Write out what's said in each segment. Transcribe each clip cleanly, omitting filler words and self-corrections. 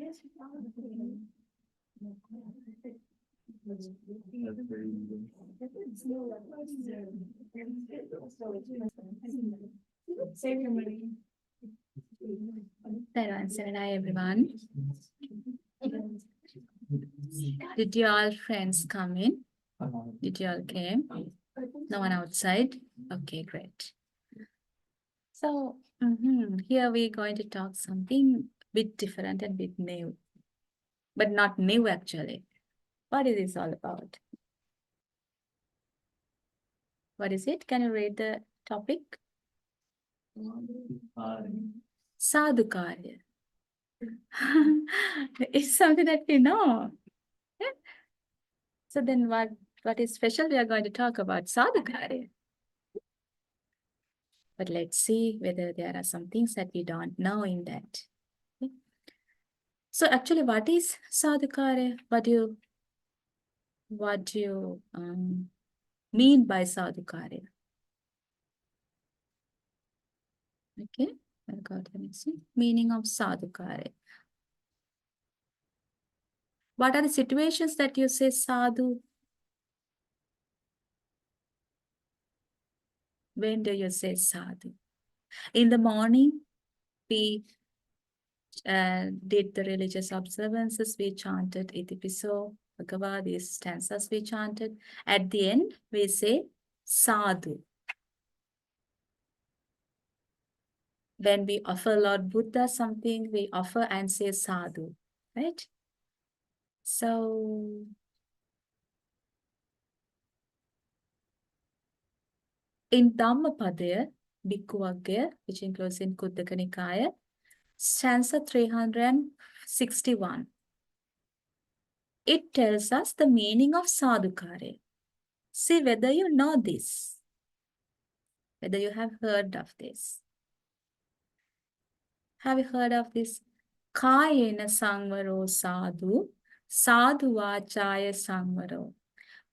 Hi everyone. Did you all friends come in? Did you all came? No one outside? Okay, great. So here we're going to talk something bit different and bit new, but not new actually. What is this all about? What is it? Can you read the topic? Sādukāraya. It's something that we know. Yeah? So then what is special? We are going to talk about Sādukāraya. But let's see whether there are some things that we don't know in that. Okay. So actually, what is Sādukāraya? What do you mean by Sādukāraya? Okay, I'll go to the next one. Meaning of Sādukāraya. What are the situations that you say sadhu? When do you say sadhu? In the morning, we did the religious observances, we chanted Itipiso, Bhagavad, these stanzas we chanted. At the end, we say sadhu. When we offer Lord Buddha something, we offer and say sadhu, right? So, in Dhammapadaya, Bhikkhuvagga, which includes in Kuddaka Nikaya, stanza 361. It tells us the meaning of Sādukāraya. See whether you know this, whether you have heard of this. Have you heard of this? Kāyena sangvaro sadhu, sadhu vācāya sangvaro,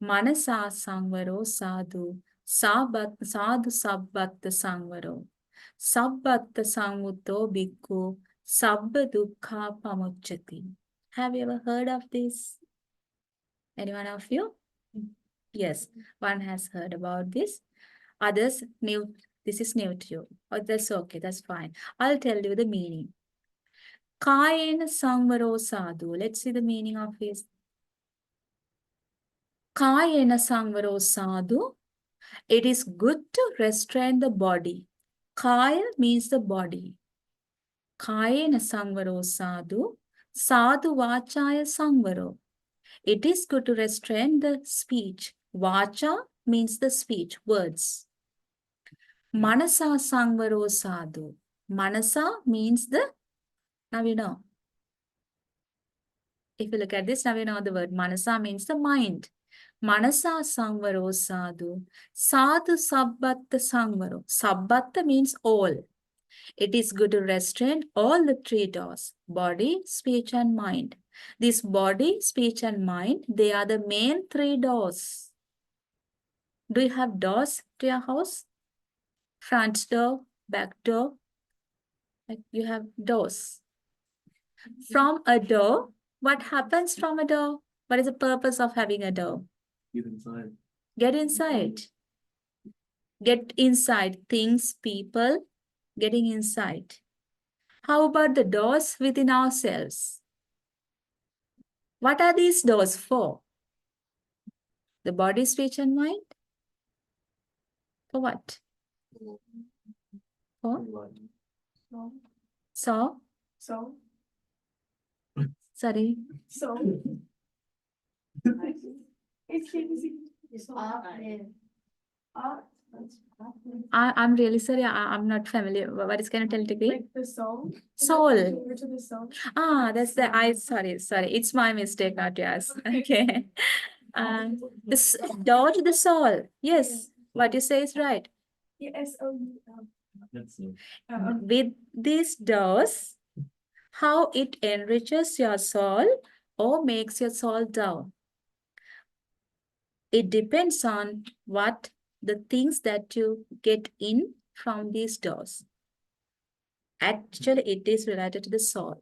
manasā sangvaro sadhu, sadhu sabbatta sangvaro, sabbatta samutto bhikkhu, sabba dukkha pamucchati. Have you ever heard of this? Anyone of you? Yes, one has heard about this. Others new. This is new to you. Oh, that's okay. That's fine. I'll tell you the meaning. Kāyena sangvaro sadhu. Let's see the meaning of this. Kāyena sangvaro sadhu. It is good to restrain the body. Kaya means the body. Kāyena sangvaro sadhu. Sadhu vācāya sangvaro. It is good to restrain the speech. Vacha means the speech, words. Manasa sangvaro sadhu. Manasa means the, now you know. If you look at this, now you know the word. Manasa means the mind. Manasa sangvaro sadhu. Sadhu sabbatta sangvaro. Sabbatta means all. It is good to restrain all the three doors. Body, speech and mind. This body, speech and mind, they are the main three doors. Do you have doors to your house? Front door, back door. Like you have doors. From a door, what happens from a door? What is the purpose of having a door? Get inside. Get inside. Get inside things, people, getting inside. How about the doors within ourselves? What are these doors for? The body, speech, and mind? For what? For? So? Sorry. I'm really sorry. I'm not familiar. What is, can you tell it again? Like the soul. Soul. Over to the soul. Ah, that's the, sorry. It's my mistake, not yours. Okay. This door to the soul. Yes. What you say is right. S-O-U-L. That's it. With these doors, how it enriches your soul or makes your soul down. It depends on what the things that you get in from these doors. Actually, it is related to the soul.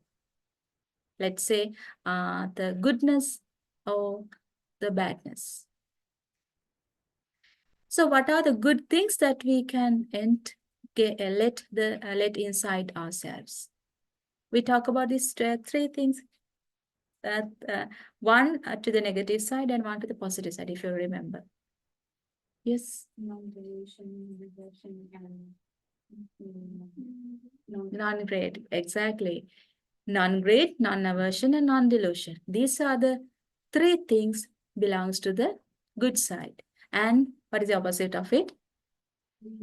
Let's say the goodness or the badness. So what are the good things that we can let inside ourselves? We talk about these three things. One to the negative side and one to the positive side, if you remember. Yes. Non-delusion, reversion, and Non-great, exactly. Non-great, non-aversion, and non-delusion. These are the three things belongs to the good side. And what is the opposite of it?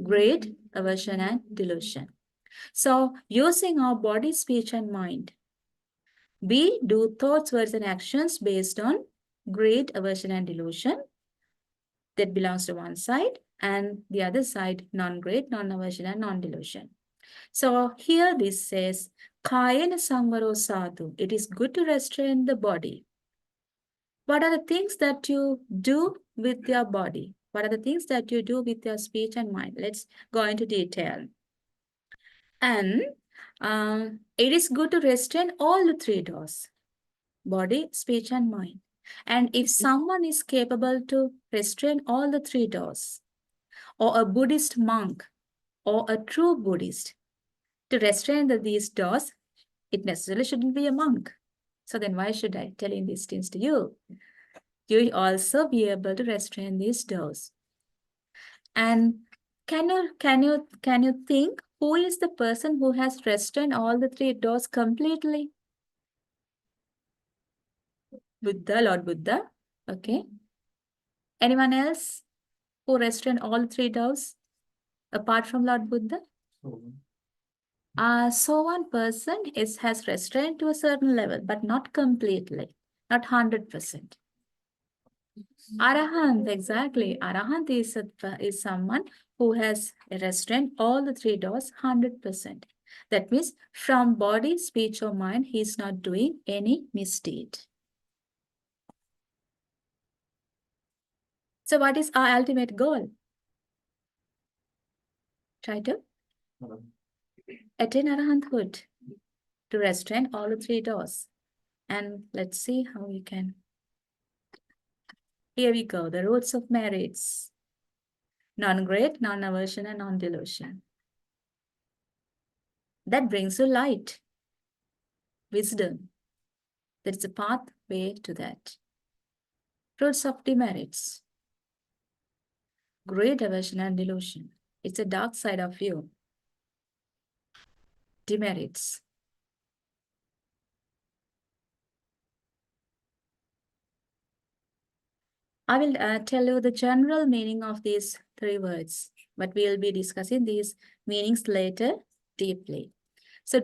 Great, aversion, and delusion. So using our body, speech, and mind, we do thoughts, words, and actions based on great, aversion, and delusion. That belongs to one side, and the other side, non-great, non-aversion, and non-delusion. So here this says, Kayena Samvaro Sadhu. It is good to restrain the body. What are the things that you do with your body? What are the things that you do with your speech and mind? Let's go into detail. And it is good to restrain all the three doors: body, speech, and mind. And if someone is capable to restrain all the three doors, or a Buddhist monk, or a true Buddhist, to restrain these doors, it necessarily shouldn't be a monk. So then why should I telling these things to you? You also be able to restrain these doors. And can you think who is the person who has restrained all the three doors completely? Buddha, Lord Buddha. Okay. Anyone else who restrained all three doors apart from Lord Buddha? So one person has restraint to a certain level, but not completely, not 100%. Arahant, exactly. Arahant is someone who has restrained all the three doors 100%. That means from body, speech, or mind, he is not doing any misdeed. So what is our ultimate goal? Try to attain arahanthood, to restrain all the three doors. And let's see how we can. Here we go, the roots of merits. Non-great, non-aversion, and non-delusion. That brings you light, wisdom. There is a pathway to that. Roots of demerits. Great aversion and delusion. It's a dark side of you. Demerits. I will tell you the general meaning of these three words, but we'll be discussing these meanings later deeply. So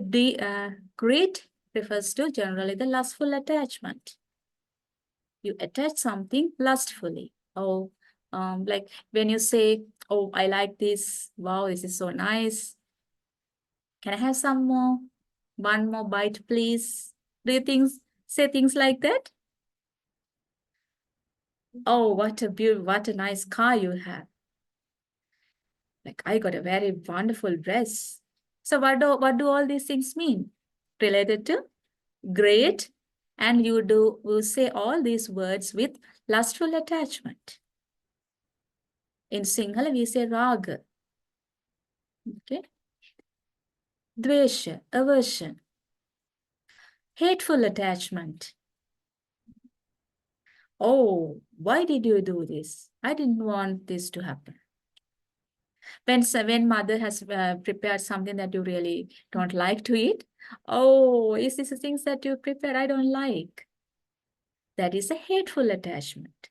greed refers to generally the lustful attachment. You attach something lustfully. Oh, like when you say, oh, I like this. Wow, this is so nice. Can I have some more? One more bite, please. Do you say things like that? Oh, what a nice car you have. Like, I got a very wonderful dress. So what do all these things mean? Related to great, and you say all these words with lustful attachment. In Sinhala, we say raga. Okay. Dvesha, aversion. Hateful attachment. Oh, why did you do this? I didn't want this to happen. When mother has prepared something that you really don't like to eat, oh, is this the things that you prepare I don't like? That is a hateful attachment.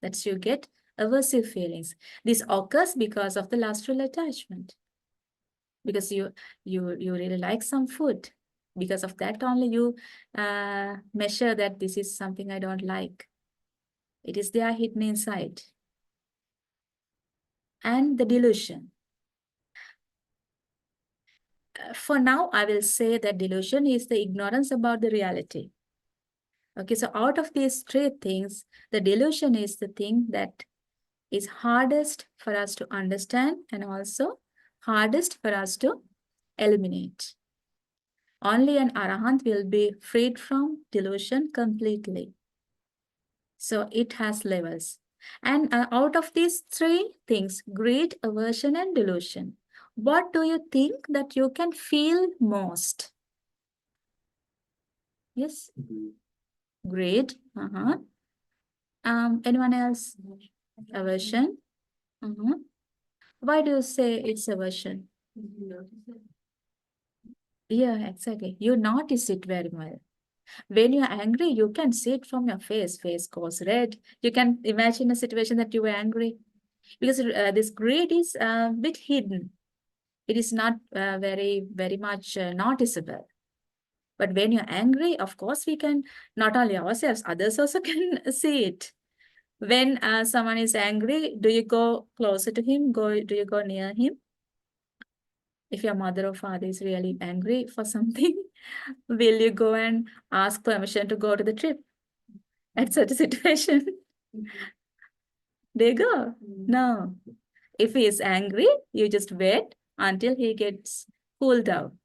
That's you get aversive feelings. This occurs because of the lustful attachment. Because you really like some food. Because of that only you measure that this is something I don't like. It is there hidden inside. And the delusion. For now, I will say that delusion is the ignorance about the reality. Okay, so out of these three things, the delusion is the thing that is hardest for us to understand and also hardest for us to eliminate. Only an arahant will be freed from delusion completely. So it has levels. And out of these three things, greed, aversion, and delusion, what do you think that you can feel most? Yes, greed. Anyone else? Aversion. Why do you say it's aversion? Yeah, exactly. You notice it very well. When you're angry, you can see it from your face. Face goes red. You can imagine a situation that you were angry. Because this greed is a bit hidden. It is not very much noticeable. But when you're angry, of course, we can, not only ourselves, others also can see it. When someone is angry, do you go closer to him? Do you go near him? If your mother or father is really angry for something, will you go and ask permission to go to the trip at such a situation? Do you go? No. If he is angry, you just wait until he gets cooled down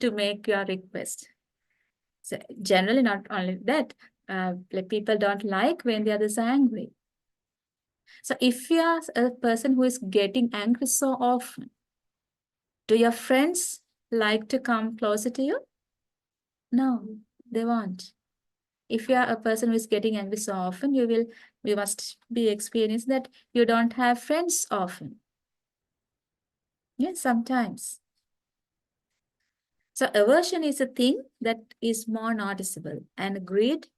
to make your request. So generally, not only that, like people don't like when the others are angry. So if you are a person who is getting angry so often, do your friends like to come closer to you? No, they won't. If you are a person who is getting angry so often, you must be experienced that you don't have friends often. Yes, sometimes. So aversion is a thing that is more noticeable, and greed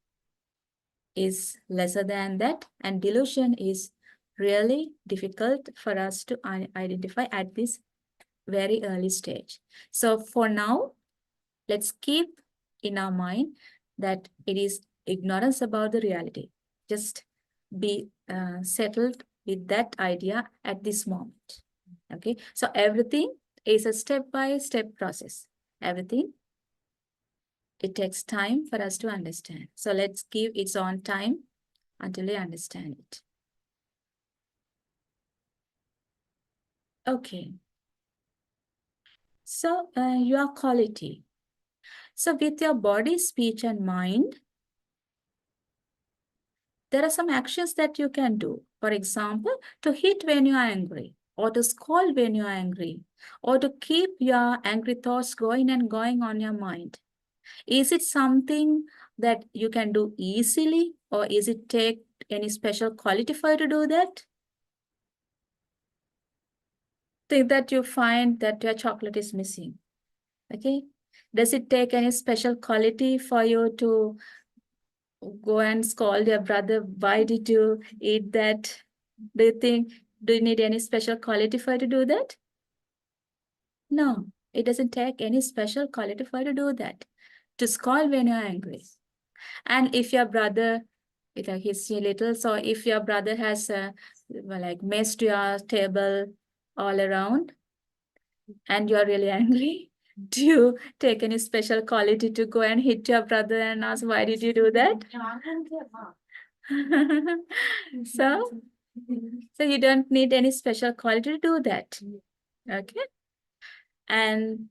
is lesser than that, and delusion is really difficult for us to identify at this very early stage. So for now, let's keep in our mind that it is ignorance about the reality. Just be settled with that idea at this moment. Okay, so everything is a step-by-step process. Everything, it takes time for us to understand. So let's give its own time until we understand it. Okay. So your quality. So with your body, speech, and mind, there are some actions that you can do. For example, to hit when you are angry, or to scold when you are angry, or to keep your angry thoughts going and going on your mind. Is it something that you can do easily, or is it take any special quality for you to do that? Think that you find that your chocolate is missing. Okay. Does it take any special quality for you to go and scold your brother? Why did you eat that? Do you need any special quality for you to do that? No, it doesn't take any special quality for you to do that. To scold when you're angry. And if your brother, he's little, so if your brother has like messed your table all around and you're really angry, do you take any special quality to go and hit your brother and ask, why did you do that? So you don't need any special quality to do that. Okay. And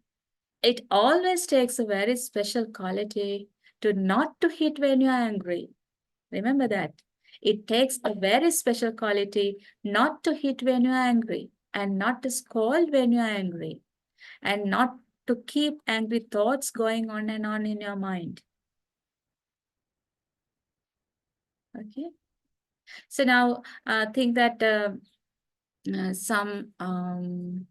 it always takes a very special quality to not to hit when you're angry. Remember that. It takes a very special quality not to hit when you're angry, and not to scold when you're angry, and not to keep angry thoughts going on and on in your mind. Okay. So now think that someone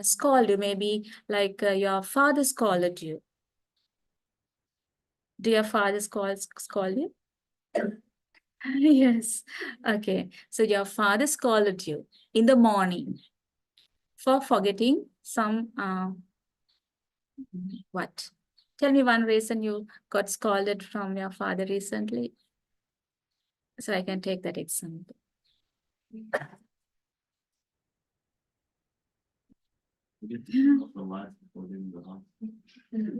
scolded you, maybe like your father scolded you. Do your father scold you? Yes. Okay. So your father scolded you in the morning for forgetting some what? Tell me one reason you got scolded from your father recently, so I can take that example.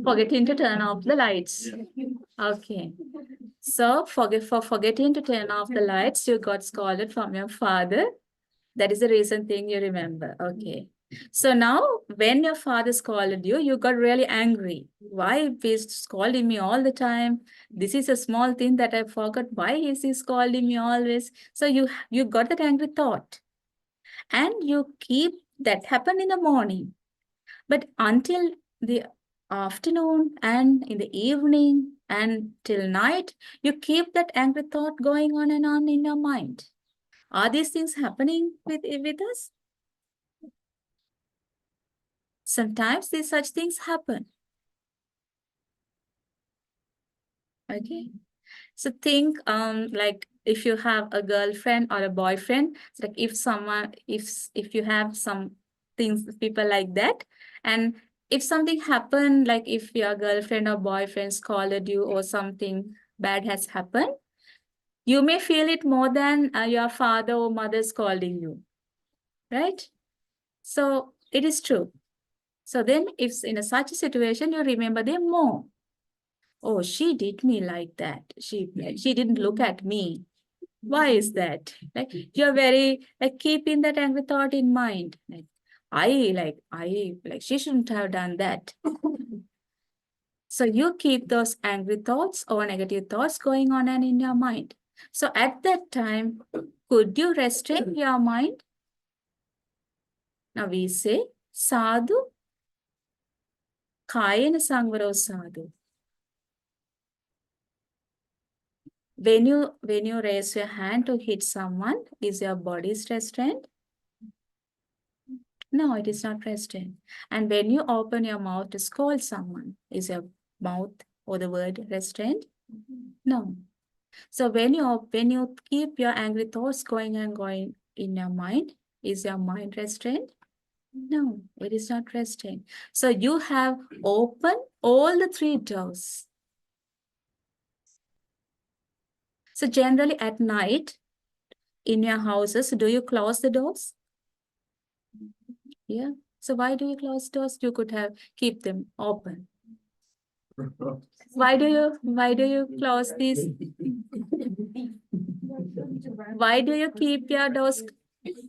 Forgetting to turn off the lights. Okay. So for forgetting to turn off the lights, you got scolded from your father. That is the recent thing you remember. Okay. So now when your father scolded you, you got really angry. Why he's scolding me all the time? This is a small thing that I forgot. Why is he scolding me always? So you got that angry thought. And you keep that happen in the morning. But until the afternoon and in the evening and till night, you keep that angry thought going on and on in your mind. Are these things happening with us? Sometimes these such things happen. Okay. So think like if you have a girlfriend or a boyfriend, it's like if you have some things, people like that, and if something happened, like if your girlfriend or boyfriend scolded you or something bad has happened, you may feel it more than your father or mother scolding you, right? So it is true. So then if in such a situation, you remember them more. Oh, she did me like that. She didn't look at me. Why is that? Like you're very like keeping that angry thought in mind. Like I she shouldn't have done that. So you keep those angry thoughts or negative thoughts going on and in your mind. So at that time, could you restrain your mind? Now we say Sādukāraya sangvaro sadhu. When you raise your hand to hit someone, is your body restrained? No, it is not restrained. And when you open your mouth to scold someone, is your mouth or the word restrained? No. So when you keep your angry thoughts going and going in your mind, is your mind restrained? No, it is not restrained. So you have opened all the three doors. So generally at night in your houses, do you close the doors? Yeah. So why do you close doors? You could have keep them open. Why do you close these? Why do you keep your doors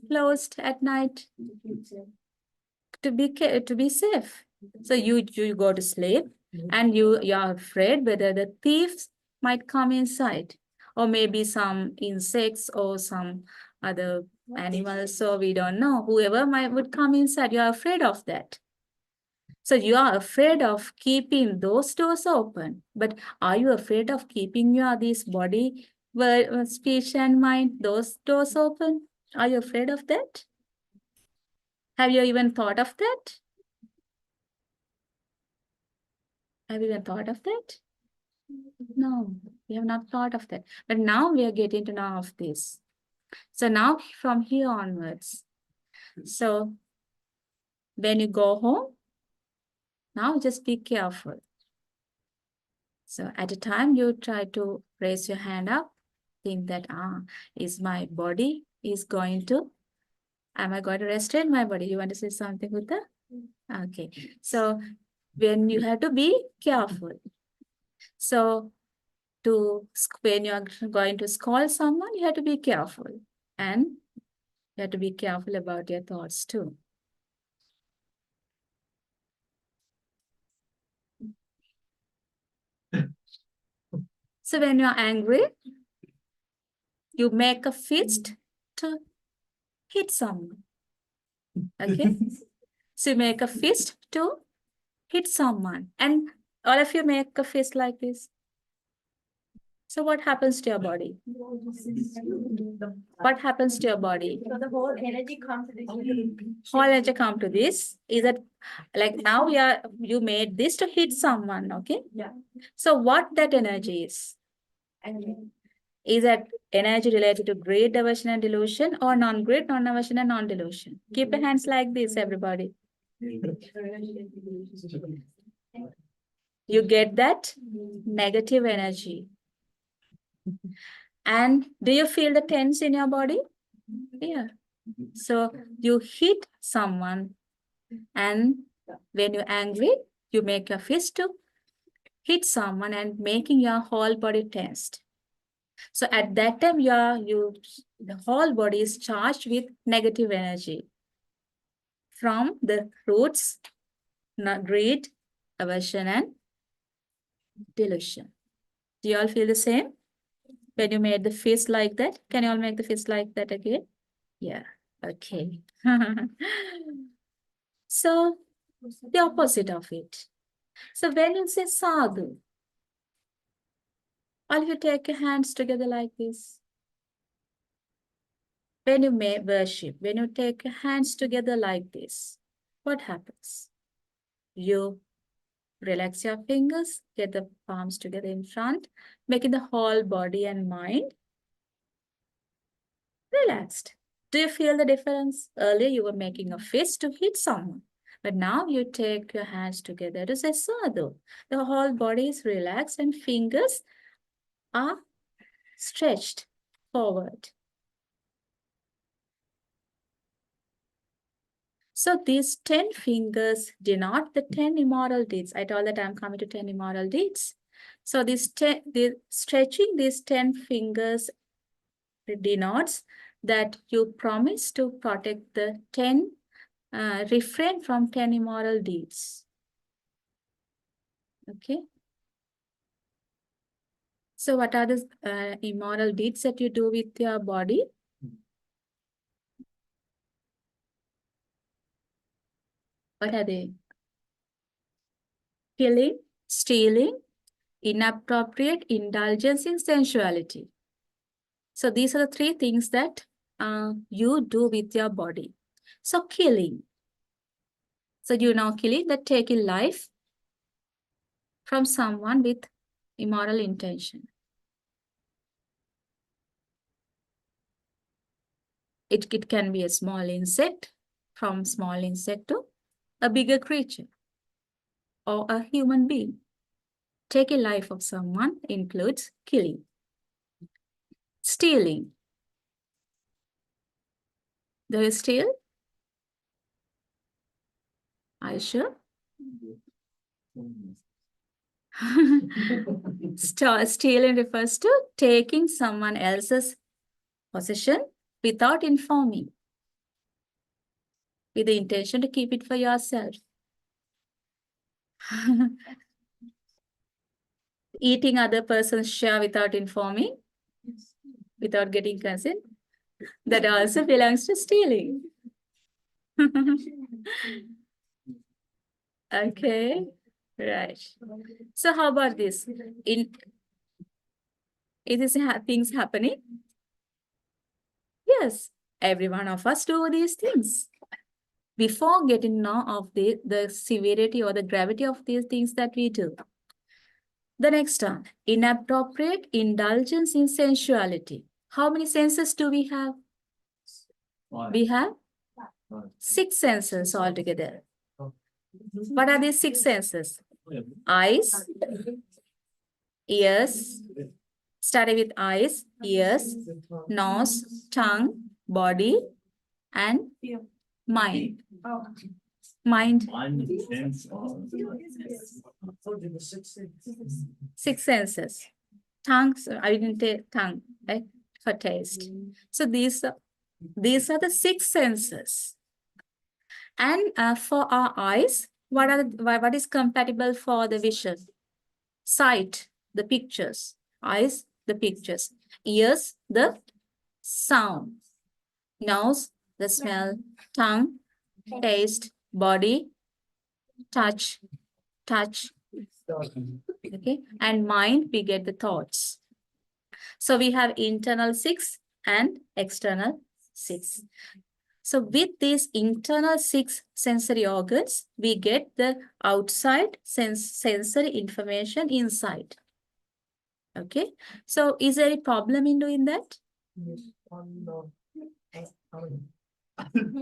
closed at night? To be safe. So you go to sleep and you're afraid whether the thieves might come inside, or maybe some insects or some other animals. So we don't know. Whoever would come inside, you're afraid of that. So you are afraid of keeping those doors open, but are you afraid of keeping this body, speech and mind, those doors open? Are you afraid of that? Have you even thought of that? Have you even thought of that? No, we have not thought of that. But now we are getting to know of this. So now from here onwards, so when you go home, now just be careful. So at a time you try to raise your hand up, think that, is my body is going to, am I going to restrain my body? You want to say something, Uta? Okay. So when you have to be careful. So when you are going to scold someone, you have to be careful. And you have to be careful about your thoughts too. So when you're angry, you make a fist to hit someone. Okay? So you make a fist to hit someone. And all of you make a fist like this. So what happens to your body? What happens to your body? So the whole energy comes to this. Whole energy come to this. Is that like now you made this to hit someone, okay? Yeah. So what that energy is? Is that energy related to greed, aversion, and delusion, or non-greed, non-aversion, and non-delusion? Keep your hands like this, everybody. You get that negative energy. And do you feel the tense in your body? Yeah. So you hit someone, and when you're angry, you make your fist to hit someone and making your whole body tensed. So at that time, the whole body is charged with negative energy. from the roots, greed, aversion, and delusion. Do you all feel the same? When you made the fist like that, can you all make the fist like that again? Yeah, okay. So, the opposite of it. So, when you say sadhu, all of you take your hands together like this. When you may worship, when you take your hands together like this, what happens? You relax your fingers, get the palms together in front, making the whole body and mind relaxed. Do you feel the difference? Earlier, you were making a fist to hit someone, but now you take your hands together to say sadhu. The whole body is relaxed and fingers are stretched forward. So these 10 fingers denote the 10 immoral deeds. I told that I'm coming to 10 immoral deeds. So stretching these 10 fingers denotes that you promise to protect the 10, refrain from 10 immoral deeds. Okay. So what are the immoral deeds that you do with your body? What are they? Killing, stealing, inappropriate indulgence in sensuality. So these are the 3 things that you do with your body. So killing. So you know killing, that taking life from someone with immoral intention. It can be a small insect, from small insect to a bigger creature or a human being. Taking life of someone includes killing. Stealing. Do you steal? Are you sure? Stealing refers to taking someone else's possession without informing, with the intention to keep it for yourself. Eating other person's share without informing, without getting consent, that also belongs to stealing. Okay, right. So how about this? Is things happening? Yes, every one of us do these things. Before getting to know of the severity or the gravity of these things that we do. The next one, inappropriate indulgence in sensuality. How many senses do we have? 5. We have 5. 6 senses altogether. What are these 6 senses? Yeah. Eyes, ears, starting with eyes, ears, nose, tongue, body, and mind. Mind. 6 senses. Tongue, so I didn't take tongue, right? For taste. So these are the 6 senses. And for our eyes, what is compatible for the vision? Sight, the pictures. Eyes, the pictures. Ears, the sound. Nose, the smell. Tongue, taste. Body, touch. Okay. And mind, we get the thoughts. So we have internal 6 and external 6. So with these internal 6 sensory organs, we get the outside sensory information inside. Okay. So is there a problem in doing that?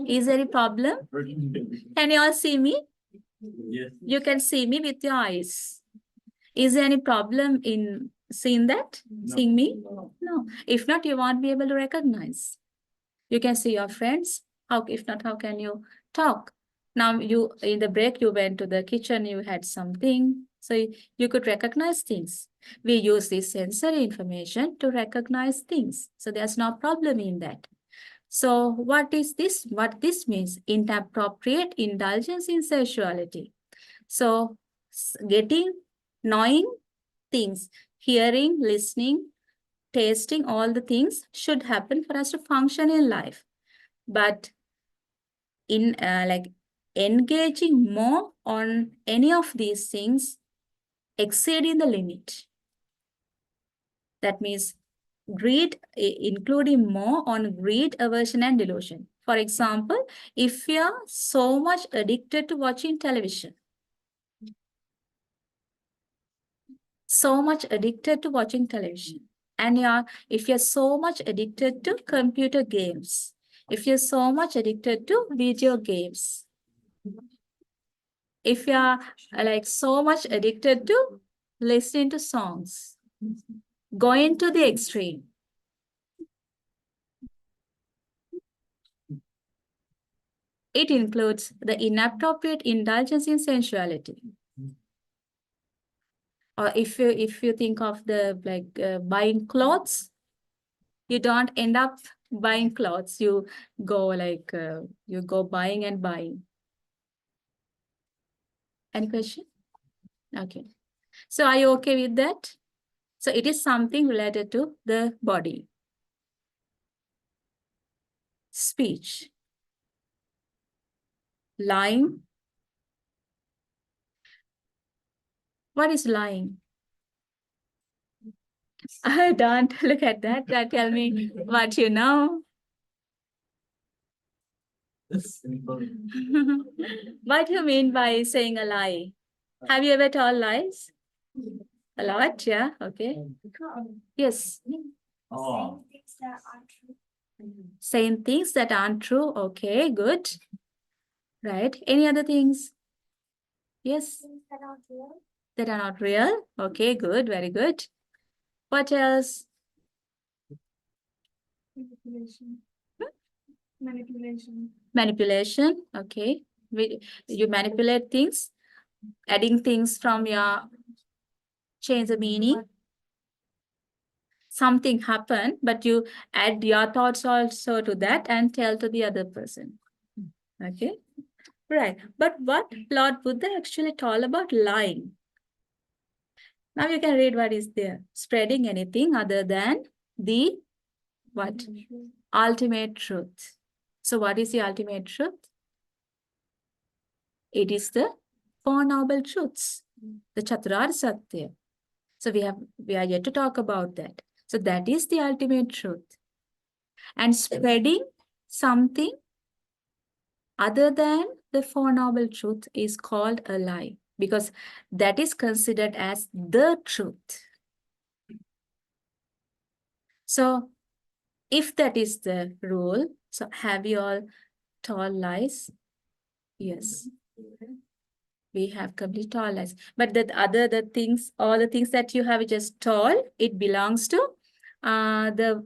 Is there a problem? Can you all see me? Yes. You can see me with your eyes. Is there any problem in seeing that? No. Seeing me? No. If not, you won't be able to recognize. You can see your friends. If not, how can you talk? Now in the break, you went to the kitchen, you had something. So you could recognize things. We use this sensory information to recognize things. So there's no problem in that. So what is this? What this means? Inappropriate indulgence in sexuality. So getting, knowing things, hearing, listening, tasting, all the things should happen for us to function in life. But in like engaging more on any of these things exceeding the limit. That means greed, including more on greed, aversion, and delusion. For example, if you are so much addicted to watching television, and if you're so much addicted to computer games, if you're so much addicted to video games, if you're like so much addicted to listening to songs, going to the extreme, it includes the inappropriate indulgence in sensuality. Or if you think of the buying clothes, you don't end up buying clothes. You go you go buying and buying. Any question? Okay. So are you okay with that? So it is something related to the body. Speech. Lying. What is lying? Don't look at that. Tell me what you know. What do you mean by saying a lie? Have you ever told lies? A lot, yeah, okay. Yes. Oh. Saying things that aren't true, okay, good. Right. Any other things? Yes. That are not real. Okay, good, very good. What else? Manipulation, okay. You manipulate things, adding things from your change the meaning. Something happened, but you add your thoughts also to that and tell to the other person. Okay, right. But what Lord Buddha actually told about lying? Now you can read what is there. Spreading anything other than the what? Ultimate truth. So what is the ultimate truth? It is the Four Noble Truths, the Chaturarya Satya. So we are yet to talk about that. So that is the ultimate truth. And spreading something other than the Four Noble Truth is called a lie, because that is considered as the truth. So if that is the rule, so have you all told lies? Yes. We have complete all lies. But the things, all the things that you have just told, it belongs to the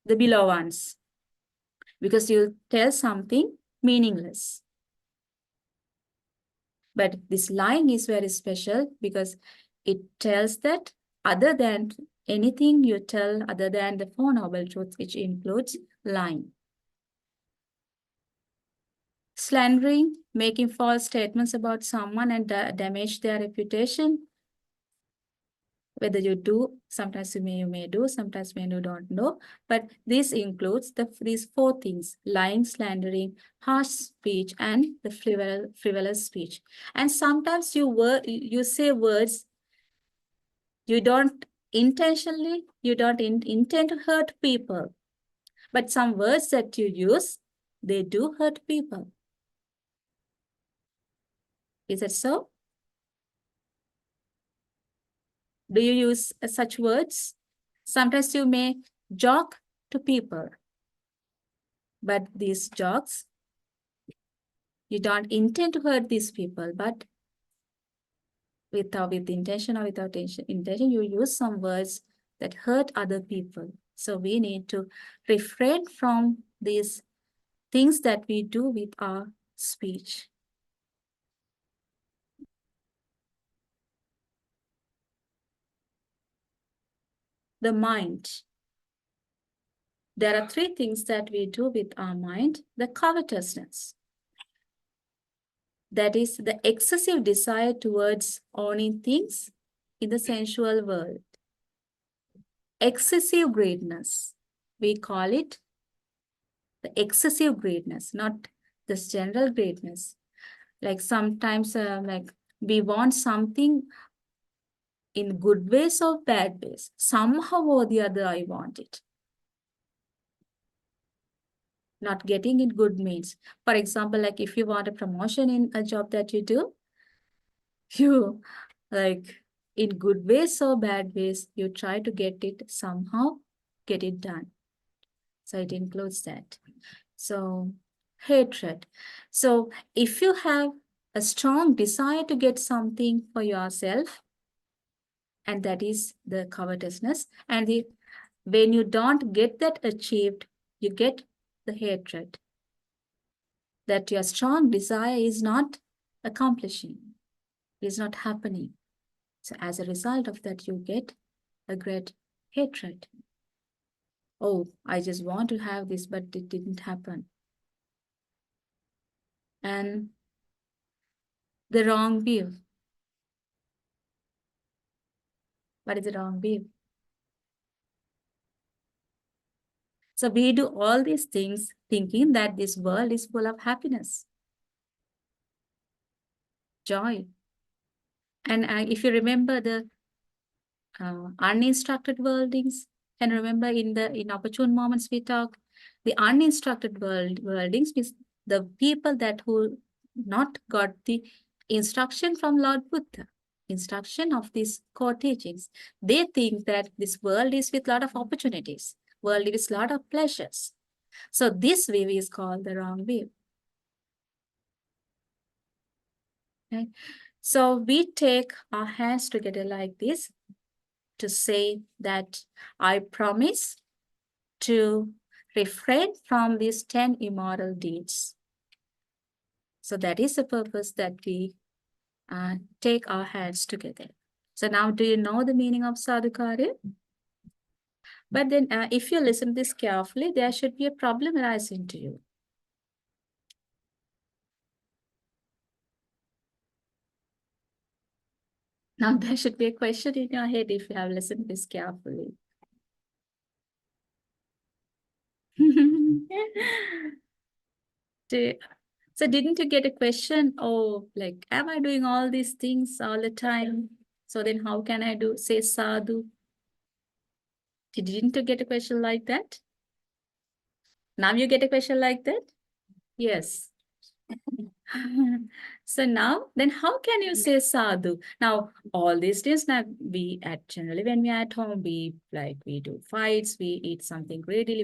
below ones. Because you tell something meaningless. But this lying is very special because it tells that other than anything you tell other than the Four Noble Truths, which includes lying. Slandering, making false statements about someone and damage their reputation. Whether you do, sometimes you may do, sometimes you don't know. But this includes these four things: lying, slandering, harsh speech, and the frivolous speech. And sometimes you say words you don't intentionally, you don't intend to hurt people. But some words that you use, they do hurt people. Is it so? Do you use such words? Sometimes you may joke to people, but these jokes, you don't intend to hurt these people, but with intention or without intention, you use some words that hurt other people. So we need to refrain from these things that we do with our speech. The mind. there are three things that we do with our mind. The covetousness, that is the excessive desire towards owning things in the sensual world. Excessive greediness, we call it the excessive greediness, not this general greediness. Like sometimes like we want something in good ways or bad ways. Somehow or the other, I want it. Not getting it good means, for example, like if you want a promotion in a job that you do, you like in good ways or bad ways, you try to get it somehow, get it done. So it includes that. So hatred. So if you have a strong desire to get something for yourself, and that is the covetousness, and when you don't get that achieved, you get the hatred, that your strong desire is not accomplishing, is not happening. So as a result of that, you get a great hatred. Oh, I just want to have this, but it didn't happen. And the wrong view. What is the wrong view? So we do all these things thinking that this world is full of happiness, joy. And if you remember the uninstructed worldings, and remember in opportune moments we talk, the uninstructed worldings means the people that who not got the instruction from Lord Buddha, instruction of these core teachings. They think that this world is with lot of opportunities, world is lot of pleasures. So this view is called the wrong view. Okay? So we take our hands together like this to say that I promise to refrain from these 10 immoral deeds. So that is the purpose that we take our hands together. So now do you know the meaning of Sādukāraya? But then if you listen to this carefully, there should be a problem arising to you. Now there should be a question in your head if you have listened to this carefully. So didn't you get a question? Oh, like, am I doing all these things all the time? So then how can I say sadhu? Didn't you get a question like that? Now you get a question like that? Yes. So now, then how can you say sadhu? Now, all these days, now generally when we are at home, we do fights, we eat something greedily,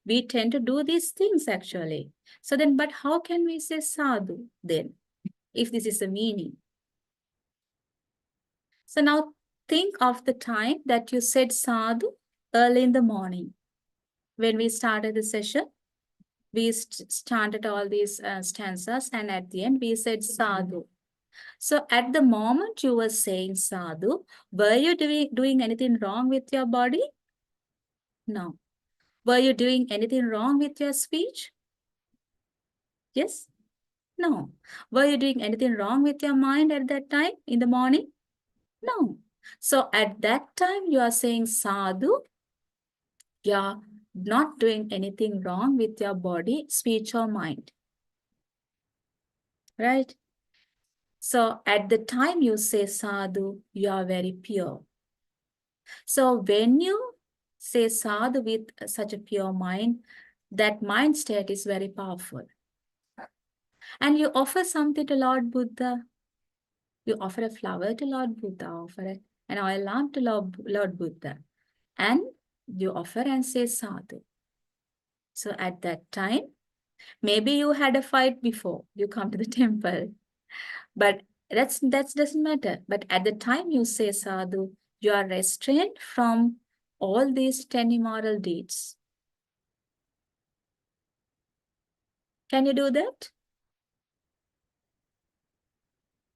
we tend to do these things actually. So then, but how can we say sadhu then, if this is the meaning? So now think of the time that you said sadhu early in the morning. When we started the session, we started all these stanzas, and at the end we said sadhu. So at the moment you were saying sadhu, were you doing anything wrong with your body? No. Were you doing anything wrong with your speech? Yes? No. Were you doing anything wrong with your mind at that time in the morning? No. So at that time you are saying sadhu, you are not doing anything wrong with your body, speech or mind. Right? So at the time you say sadhu, you are very pure. So when you say sadhu with such a pure mind, that mind state is very powerful. And you offer something to Lord Buddha. You offer a flower to Lord Buddha, offer an oil lamp to Lord Buddha. And you offer and say sadhu. So at that time, maybe you had a fight before you come to the temple. But that doesn't matter. But at the time you say sadhu, you are restrained from all these 10 immoral deeds. Can you do that?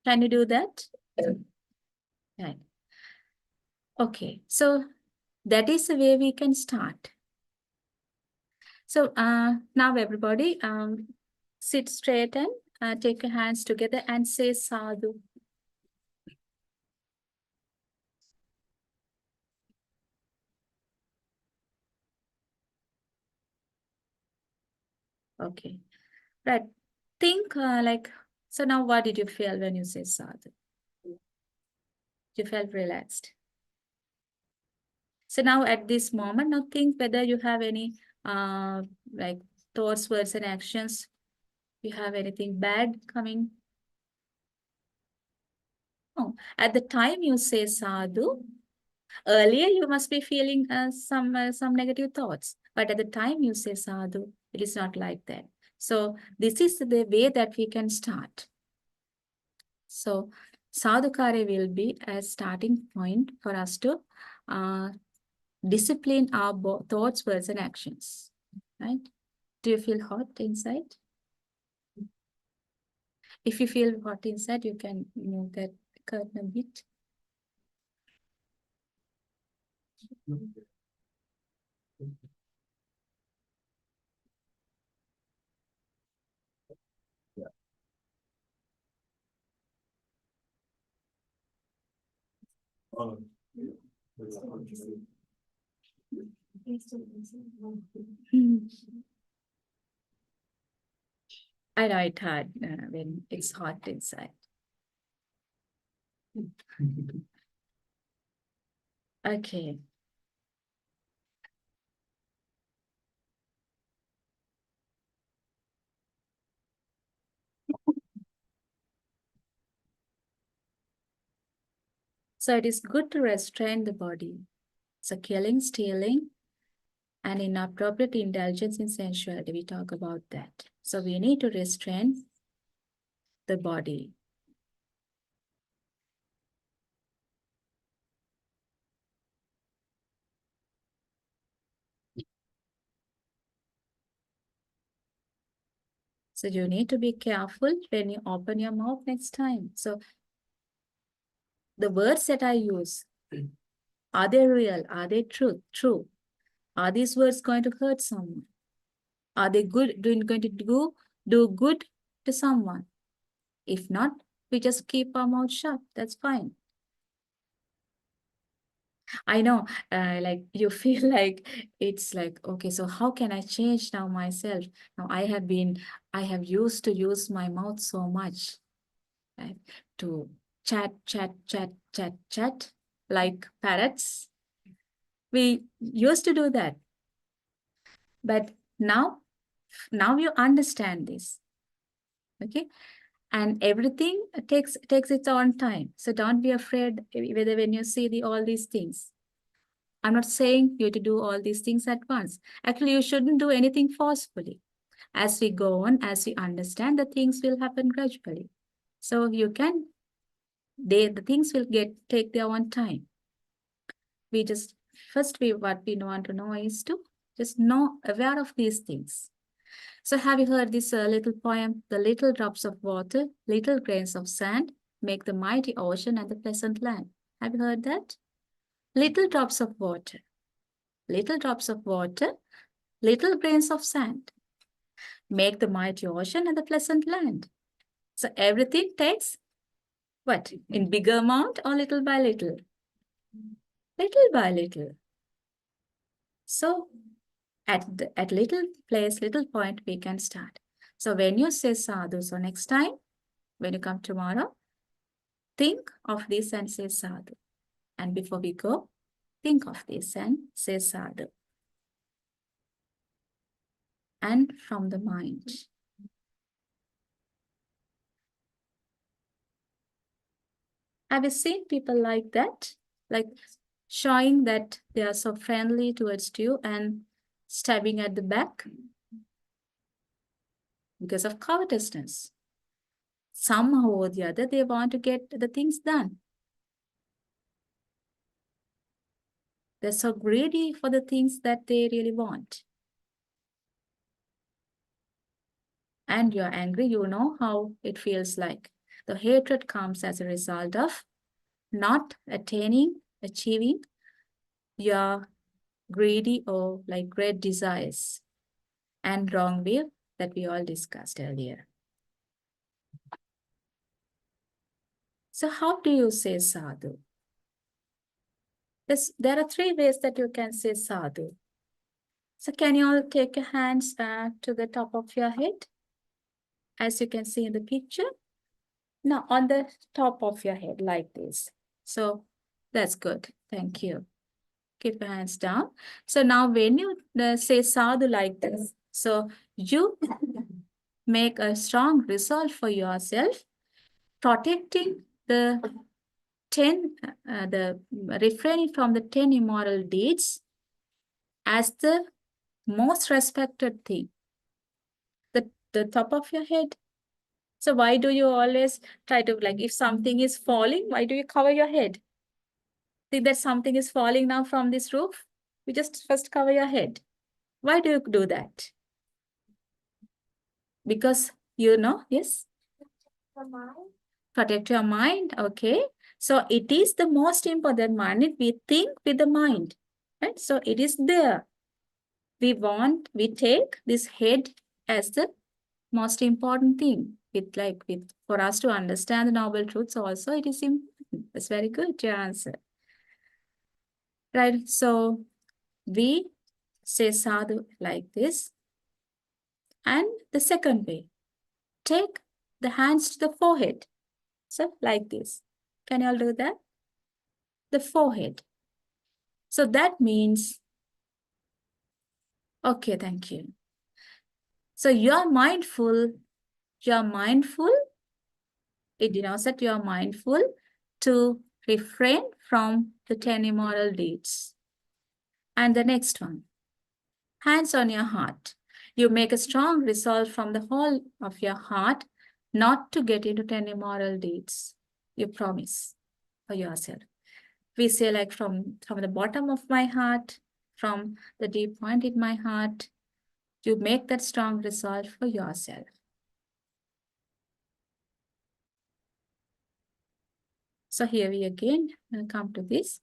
Can you do that? Right. Okay, so that is the way we can start. So now everybody sit straight and take your hands together and say sadhu. Okay, right. Think so now what did you feel when you say sadhu? You felt relaxed. So now at this moment, now think whether you have any like thoughts, words, and actions. You have anything bad coming? No. At the time you say sadhu, earlier you must be feeling some negative thoughts. But at the time you say sadhu, it is not like that. So this is the way that we can start. So Sādukāraya will be a starting point for us to discipline our thoughts, words, and actions. Right? Do you feel hot inside? If you feel hot inside, you can move that curtain a bit. I know it's hard when it's hot inside. Okay. So it is good to restrain the body. So killing, stealing, and inappropriate indulgence in sensuality, we talk about that. So we need to restrain the body. So you need to be careful when you open your mouth next time. So the words that I use, are they real? Are they true? Are these words going to hurt someone? Are they going to do good to someone? If not, we just keep our mouth shut. That's fine. I know, like you feel like it's like, okay, so how can I change now myself? Now I have used to use my mouth so much, right? To chat, like parrots. We used to do that. But now you understand this. Okay. And everything takes its own time. So don't be afraid whether when you see all these things. I'm not saying you to do all these things at once. Actually, you shouldn't do anything forcefully. As we go on, as we understand, the things will happen gradually. So you can, the things will take their own time. We just, what we want to know is to just aware of these things. So have you heard this little poem, the little drops of water, little grains of sand, make the mighty ocean and the pleasant land? Have you heard that? Little drops of water, little drops of water, little grains of sand, make the mighty ocean and the pleasant land. So everything takes what? In bigger amount or little by little? Little by little. So at little place, little point, we can start. So when you say sadhu, so next time, when you come tomorrow, think of this and say sadhu. And before we go, think of this and say sadhu. And from the mind. Have you seen people like that? Like showing that they are so friendly towards you and stabbing at the back because of covetousness. Somehow or the other, they want to get the things done. They're so greedy for the things that they really want. And you're angry, you know how it feels like. The hatred comes as a result of not achieving your greedy or like great desires. and wrong view that we all discussed earlier. So how do you say sadhu? There are three ways that you can say sadhu. So can you all take your hands to the top of your head? As you can see in the picture. Now on the top of your head like this. So that's good. Thank you. Keep your hands down. So now when you say sadhu like this, so you make a strong resolve for yourself, protecting the refraining from the 10 immoral deeds as the most respected thing. The top of your head. So why do you always try to, like, if something is falling, why do you cover your head? Think that something is falling now from this roof? You just first cover your head. Why do you do that? Because you know, yes? Protect your mind, okay? So it is the most important mind. We think with the mind, right? So it is there. We take this head as the most important thing. For us to understand the noble truths also, it is important. That's very good, your answer. Right, so we say sadhu like this. And the second way, take the hands to the forehead. So like this. Can you all do that? The forehead. So that means, okay, thank you. So you're mindful, it denotes that you're mindful to refrain from the 10 immoral deeds. And the next one, hands on your heart. You make a strong resolve from the whole of your heart not to get into 10 immoral deeds. You promise for yourself. We say like from the bottom of my heart, from the deep point in my heart, you make that strong resolve for yourself. So here we again come to this.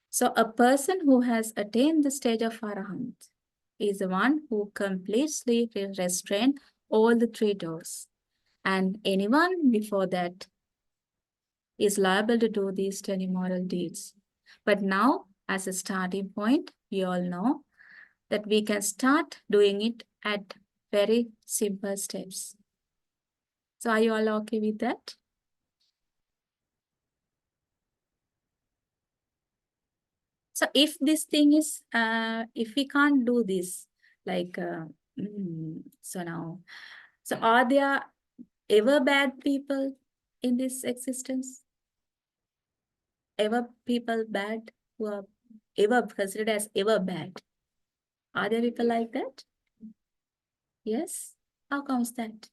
So a person who has attained the stage of Arahant is the one who completely restrains all the three doors. And anyone before that is liable to do these 10 immoral deeds. But now, as a starting point, we all know that we can start doing it at very simple steps. So are you all okay with that? So if this thing is, if we can't do this, like, so are there ever bad people in this existence? Ever people bad who are ever considered as ever bad? Are there people like that? Yes. How comes that?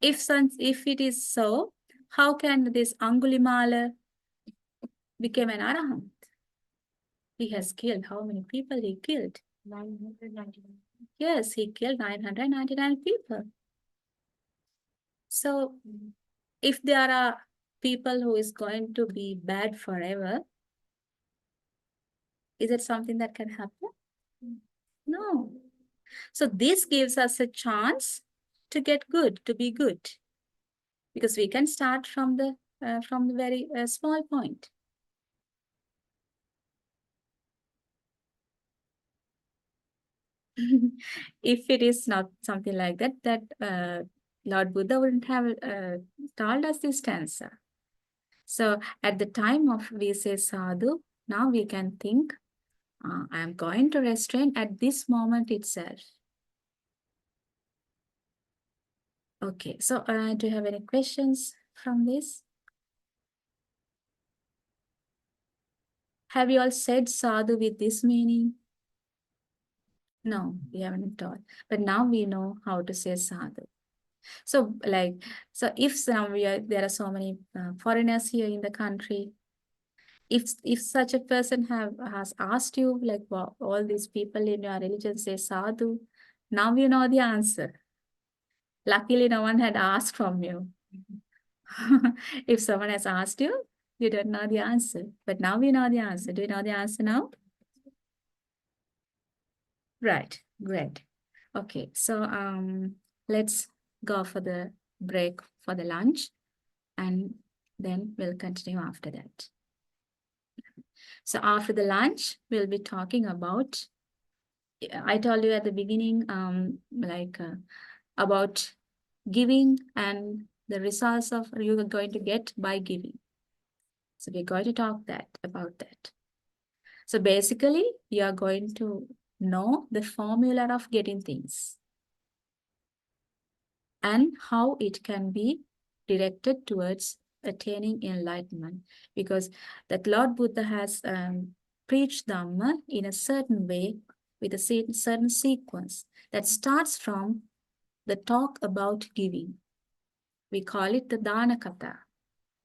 If it is so, how can this Angulimala become an Arahant? He has killed how many people he killed? 999. Yes, he killed 999 people. So if there are people who is going to be bad forever, is it something that can happen? No. So this gives us a chance to get good, to be good, because we can start from the very small point. If it is not something like that, Lord Buddha wouldn't have told us this answer. So at the time of we say sadhu, now we can think, I am going to restrain at this moment itself. Okay, so do you have any questions from this? Have you all said sadhu with this meaning? No, we haven't taught. But now we know how to say sadhu. So if there are so many foreigners here in the country, if such a person has asked you, like, well, all these people in your religion say sadhu, now you know the answer. Luckily, no one had asked from you. If someone has asked you, you don't know the answer. But now we know the answer. Do you know the answer now? Right, great. Okay, so let's go for the break for the lunch, and then we'll continue after that. So after the lunch, we'll be talking about, I told you at the beginning, about giving and the results of you are going to get by giving. So we're going to talk about that. So basically, you are going to know the formula of getting things and how it can be directed towards attaining enlightenment, because that Lord Buddha has preached Dhamma in a certain way with a certain sequence that starts from the talk about giving. We call it the Dana Katha.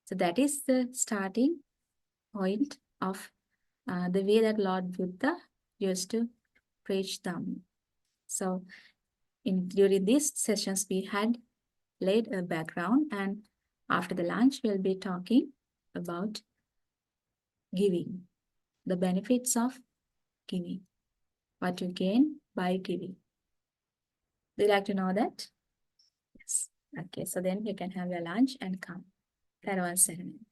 So that is the starting point of the way that Lord Buddha used to preach Dhamma. So during these sessions, we had laid a background, and after the lunch, we'll be talking about giving, the benefits of giving, what you gain by giving. Do you like to know that? Yes. Okay, so then you can have your lunch and come. That was ceremony.